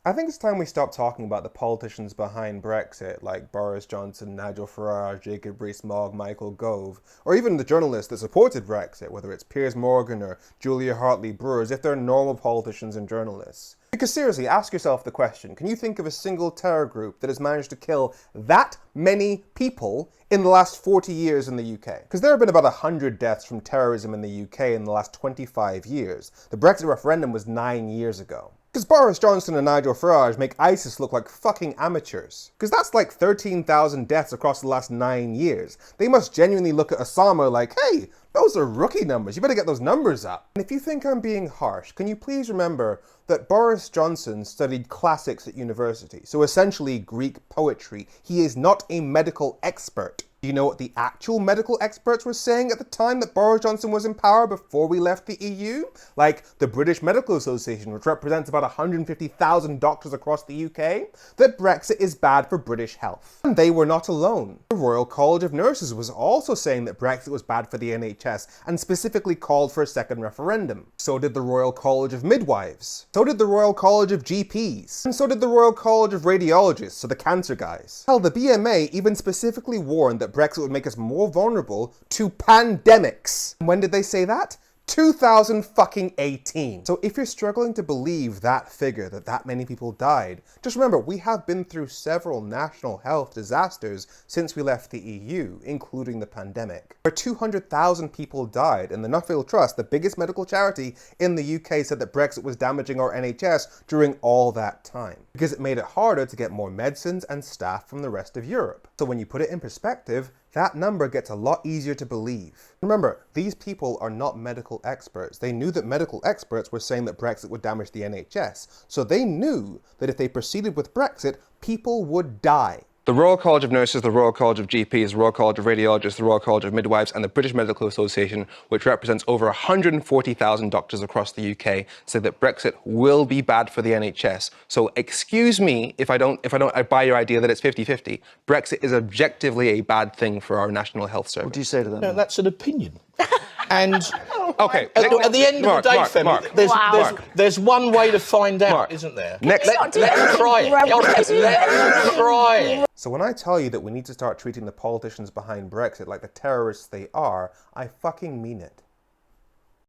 I think it's time we stop talking about the politicians behind Brexit, like Boris Johnson, Nigel Farage, Jacob Rees-Mogg, Michael Gove, or even the journalists that supported Brexit, whether it's Piers Morgan or Julia Hartley-Brewer, as if they're normal politicians and journalists. Because seriously, ask yourself the question, can you think of a single terror group that has managed to kill that many people in the last 40 years in the UK? Because there have been about 100 deaths from terrorism in the UK in the last 25 years. The Brexit referendum was 9 years ago. Because Boris Johnson and Nigel Farage make ISIS look like fucking amateurs. Because that's like 13,000 deaths across the last 9 years. They must genuinely look at Osama like, hey, those are rookie numbers, you better get those numbers up. And if you think I'm being harsh, can you please remember that Boris Johnson studied classics at university, so essentially Greek poetry. He is not a medical expert. Do you know what the actual medical experts were saying at the time that Boris Johnson was in power before we left the EU? Like the British Medical Association, which represents about 150,000 doctors across the UK, that Brexit is bad for British health. And they were not alone. The Royal College of Nurses was also saying that Brexit was bad for the NHS and specifically called for a second referendum. So did the Royal College of Midwives. So did the Royal College of GPs. And so did the Royal College of Radiologists, so the cancer guys. Hell, the BMA even specifically warned that Brexit would make us more vulnerable to pandemics. When did they say that? 2018. So if you're struggling to believe that figure, that many people died, just remember, we have been through several national health disasters since we left the EU, including the pandemic, where 200,000 people died, and the Nuffield Trust, the biggest medical charity in the UK, said that Brexit was damaging our NHS during all that time, because it made it harder to get more medicines and staff from the rest of Europe. So when you put it in perspective, that number gets a lot easier to believe. Remember, these people are not medical experts. They knew that medical experts were saying that Brexit would damage the NHS, so they knew that if they proceeded with Brexit, people would die. The Royal College of Nurses, the Royal College of GPs, the Royal College of Radiologists, the Royal College of Midwives, and the British Medical Association, which represents over 140,000 doctors across the UK, said that Brexit will be bad for the NHS. So excuse me if I buy your idea that it's 50-50. Brexit is objectively a bad thing for our National Health Service. What do you say to that? No, that's an opinion. And okay, at the end of the day, Femi, there's one way to find out, isn't there? Let's try it. Let's try it. So when I tell you that we need to start treating the politicians behind Brexit like the terrorists they are, I fucking mean it.